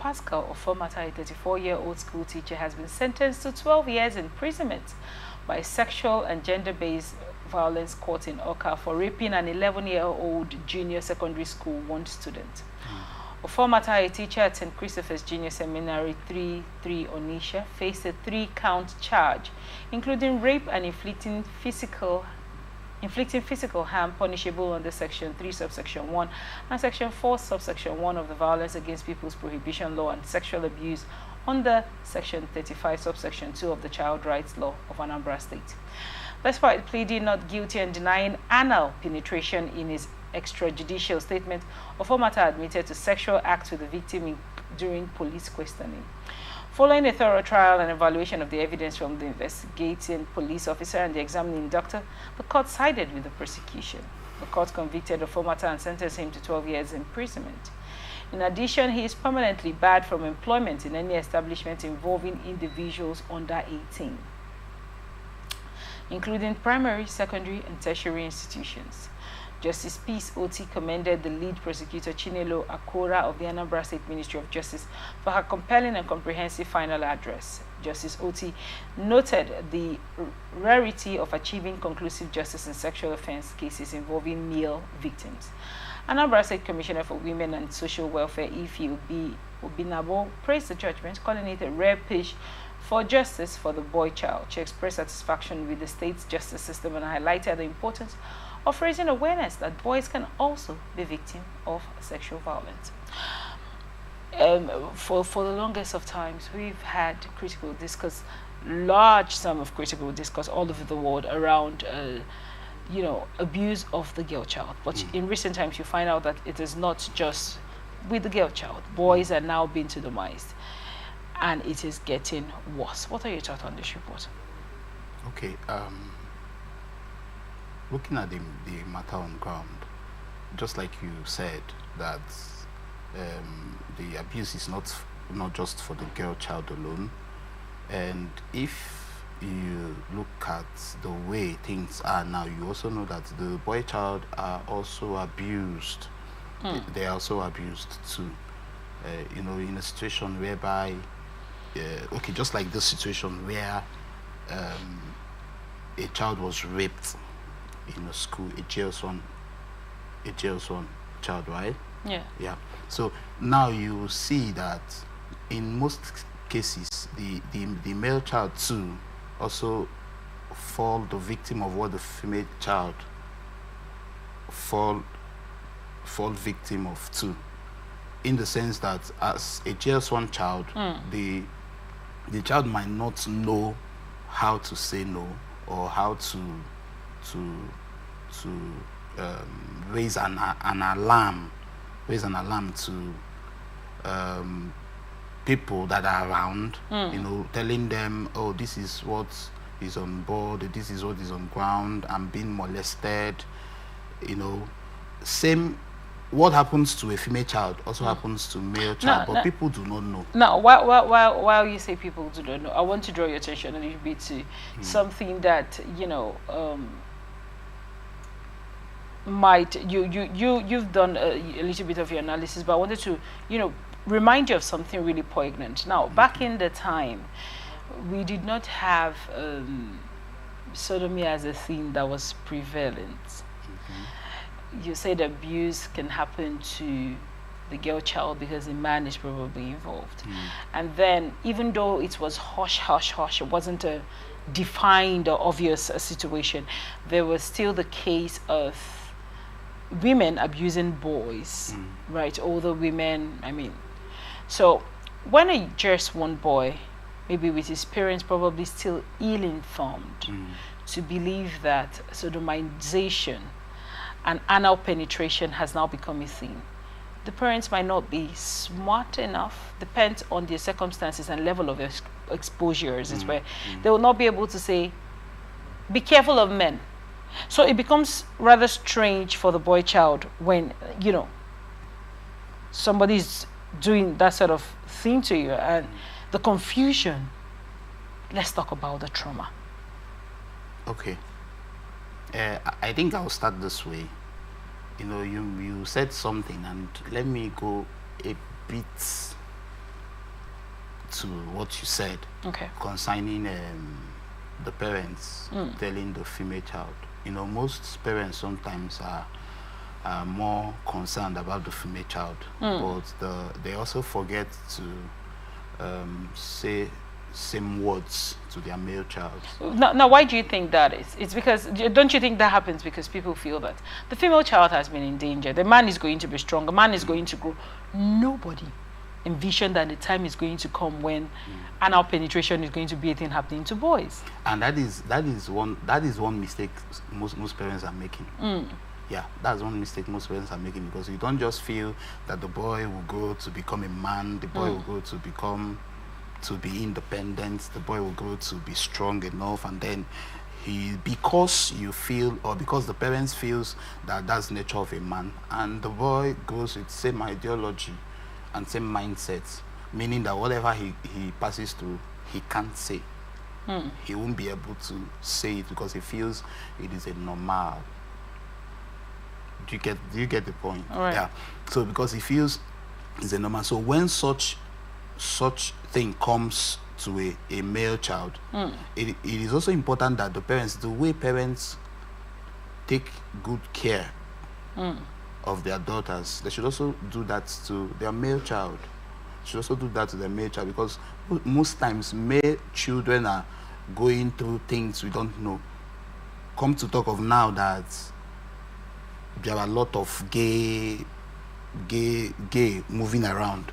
Pascal Ofomata, a 34-year-old school teacher, has been sentenced to 12 years imprisonment by a sexual and gender-based violence court in Awka for raping an 11-year-old junior secondary school one student. Ofomata, a teacher at St. Christopher's Junior Seminary 3 Onisha, faced a 3-count charge, including rape and inflicting physical harm punishable under Section 3, subsection 1 and Section 4, subsection 1 of the Violence Against People's Prohibition Law, and sexual abuse under Section 35, subsection 2 of the Child Rights Law of Anambra State. Despite pleading not guilty and denying anal penetration in his extrajudicial statement, Ofomata admitted to sexual acts with the victim during police questioning. Following a thorough trial and evaluation of the evidence from the investigating police officer and the examining doctor, the court sided with the prosecution. The court convicted Ofomata and sentenced him to 12 years imprisonment. In addition, he is permanently barred from employment in any establishment involving individuals under 18, including primary, secondary, and tertiary institutions. Justice Peace Oti commended the lead prosecutor Chinelo Akora of the Anambra State Ministry of Justice for her compelling and comprehensive final address. Justice Oti noted the rarity of achieving conclusive justice in sexual offense cases involving male victims. Anambra State Commissioner for Women and Social Welfare Ifi Obinabo praised the judgment, calling it a rare push for justice for the boy child. She expressed satisfaction with the state's justice system and highlighted the importance of raising awareness that boys can also be victims of sexual violence. For the longest of times, we've had critical discourse, large sum of critical discourse all over the world around, abuse of the girl child. But in recent times, you find out that it is not just with the girl child. Boys are now being sodomized, and it is getting worse. What are your thoughts on this report? Okay. Looking at the matter on ground, just like you said, that the abuse is not just for the girl child alone, and if you look at the way things are now, you also know that the boy child are also abused. They are also abused too. In a situation whereby, just like this situation where a child was raped in a school, a jail's-on child, right? Yeah. So now you see that in most cases, the male child too also fall the victim of what the female child fall victim of too, in the sense that as a jail's-on child, the child might not know how to say no or how to raise an alarm to people that are around, telling them, oh, this is what is on board, this is what is on ground, I'm being molested. Same, what happens to a female child also happens to male child, but people do not know. Now, while you say people do not know, I want to draw your attention a little bit to something that you've done a little bit of your analysis, but I wanted to remind you of something really poignant. Now, back in the time, we did not have sodomy as a thing that was prevalent. You said abuse can happen to the girl child because the man is probably involved. And then, even though it was hush, it wasn't a defined or obvious situation, there was still the case of women abusing boys, right? Older women, So, when just one boy, maybe with his parents probably still ill-informed, to believe that sodomization and anal penetration has now become a thing, the parents might not be smart enough, depends on their circumstances and level of exposures, is where they will not be able to say, be careful of men. So it becomes rather strange for the boy child when, somebody's doing that sort of thing to you, and the confusion. Let's talk about the trauma. Okay. I think I'll start this way. You said something, and let me go a bit to what you said concerning the parents telling the female child. You know, most parents sometimes are more concerned about the female child, but they also forget to say same words to their male child. Now, why do you think that is? It's because, don't you think that happens because people feel that the female child has been in danger, the man is going to be strong, the man is going to grow. Nobody envisioned that the time is going to come when anal penetration is going to be a thing happening to boys. And that is one mistake most parents are making. Yeah, that's one mistake most parents are making, because you don't just feel that the boy will grow to become a man, the boy will grow to be independent, the boy will grow to be strong enough, and then because you feel, or because the parents feels that that's the nature of a man, and the boy grows with same ideology and same mindset, meaning that whatever he passes through, he can't say. He won't be able to say it because he feels it is a normal. Do you get the point? All right. Yeah. So because he feels it's a normal, so when such thing comes to a male child, it is also important that the way parents take good care of their daughters, they should also do that to their male child. Should also do that to their male child, because most times male children are going through things we don't know. Come to talk of now that there are a lot of gay moving around.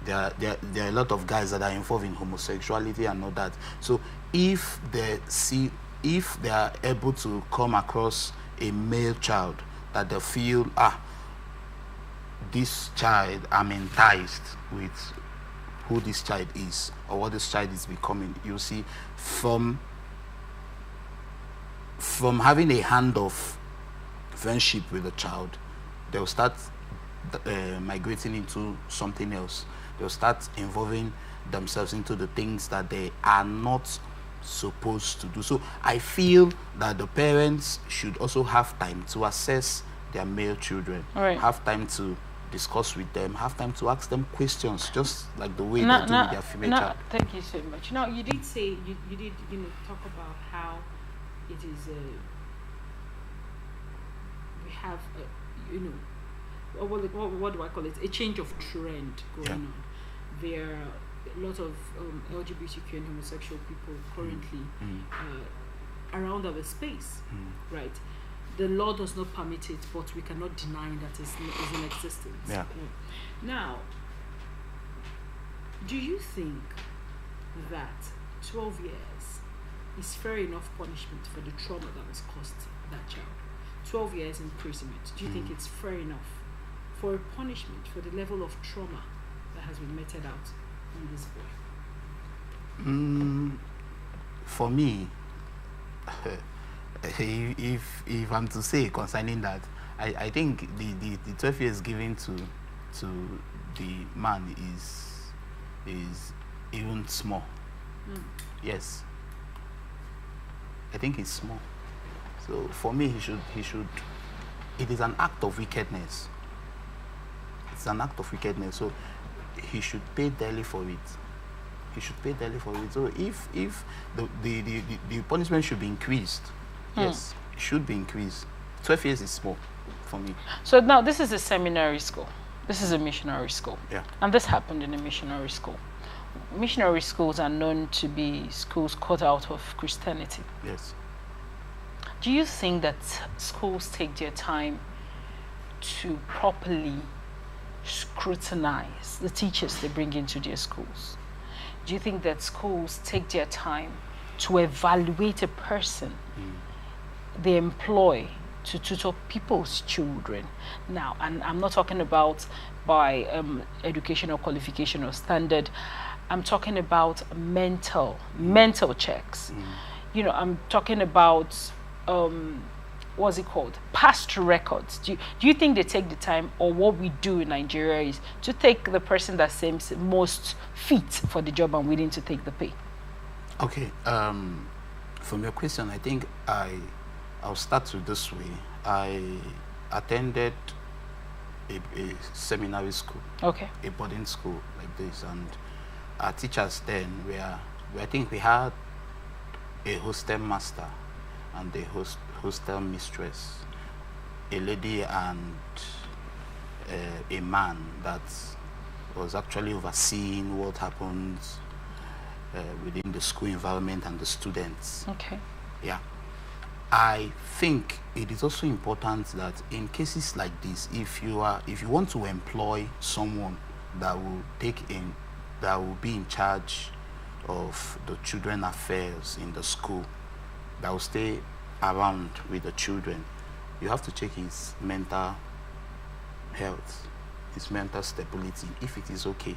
There are a lot of guys that are involved in homosexuality and all that. So if they are able to come across a male child that they feel, this child, I'm enticed with who this child is or what this child is becoming, you see, from having a handoff friendship with the child, they'll start migrating into something else. They'll start involving themselves into the things that they are not supposed to do. So I feel that the parents should also have time to assess their male children, have time to discuss with them, have time to ask them questions, just like the way they do with their female child. Thank you so much. Now, you did say, you did talk about how it is we have what do I call it, a change of trend going on. There are a lot of LGBTQ and homosexual people currently around our space, right? The law does not permit it, but we cannot deny that it's in existence. Now, do you think that 12 years is fair enough punishment for the trauma that was caused that child? 12 years imprisonment, do you think it's fair enough for a punishment for the level of trauma that has been meted out on this boy? For me, if I'm to say concerning that, I think the 12 years given to the man is even small. Yes, I think it's small. So for me, he should. It is an act of wickedness. It's an act of wickedness. So he should pay dearly for it. He should pay dearly for it. So if the punishment should be increased, yes, it should be increased. 12 years is small for me. So now this is a seminary school. This is a missionary school. Yeah. And this happened in a missionary school. Missionary schools are known to be schools cut out of Christianity. Yes. Do you think that schools take their time to properly scrutinize the teachers they bring into their schools? Do you think that schools take their time to evaluate a person they employ to tutor people's children? Now, and I'm not talking about by educational qualification or standard. I'm talking about mental checks. I'm talking about what's it called? Past records. Do you think they take the time, or what we do in Nigeria is to take the person that seems most fit for the job and willing to take the pay? Okay. From your question, I think I'll start with this way. I attended a seminary school. Okay. A boarding school like this, and our teachers then I think we had a hostel master and a hostel mistress, a lady and a man that was actually overseeing what happens within the school environment and the students. Okay. Yeah. I think it is also important that in cases like this, if you want to employ someone that will be in charge of the children affairs in the school, that will stay around with the children, you have to check his mental health, his mental stability, if it is okay.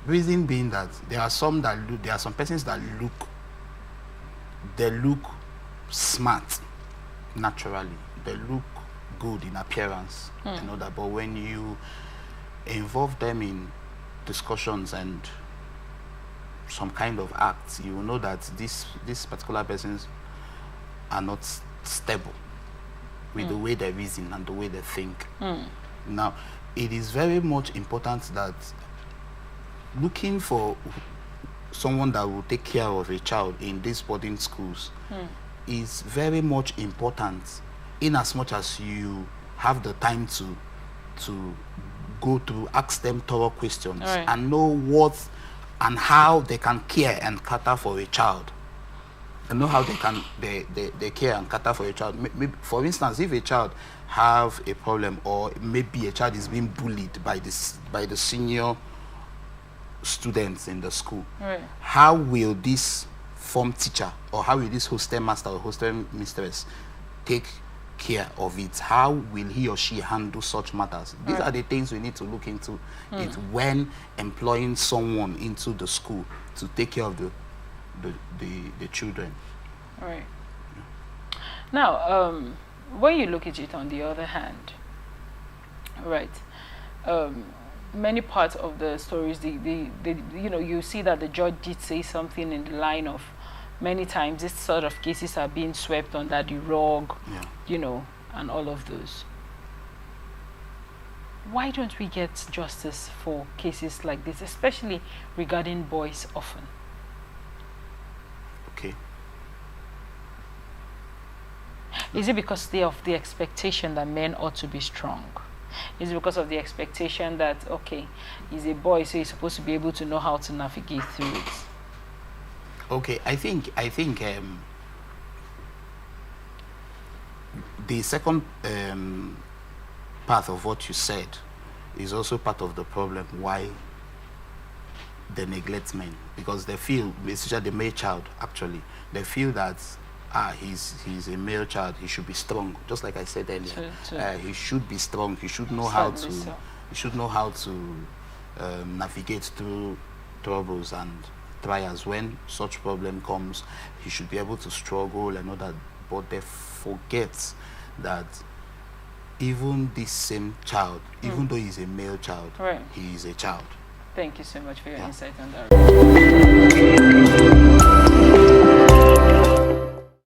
Reason being that there are some persons that look smart naturally, they look good in appearance, you know that, but when you involve them in discussions and some kind of acts, you will know that these particular persons are not stable with the way they reason and the way they think. Now, it is very much important that looking for someone that will take care of a child in these boarding schools is very much important, in as much as you have the time to go through, ask them thorough questions, and know what and how they can care and cater for a child, and know how they care and cater for a child. Maybe, for instance, if a child have a problem, or maybe a child is being bullied by the senior students in the school, how will this form teacher, or how will this hostel master or hostel mistress take care of it? How will he or she handle such matters? These are the things we need to look into it when employing someone into the school to take care of the children. Right. Now, when you look at it on the other hand, right, many parts of the stories, you see that the judge did say something in the line of, many times this sort of cases are being swept under the rug, and all of those. Why don't we get justice for cases like this, especially regarding boys often? Okay. Is it because of the expectation that men ought to be strong? Is it because of the expectation that, okay, he's a boy, so he's supposed to be able to know how to navigate through it? Okay, I think the second part of what you said is also part of the problem why they neglect men, because they feel, especially the male child, actually, they feel that he's a male child, he should be strong, just like I said earlier. He should be strong, he should know how to navigate through troubles and trials. When such problem comes, he should be able to struggle and all that. But they forget that even this same child, even though he's a male child, he is a child. Thank you so much for your insight on that.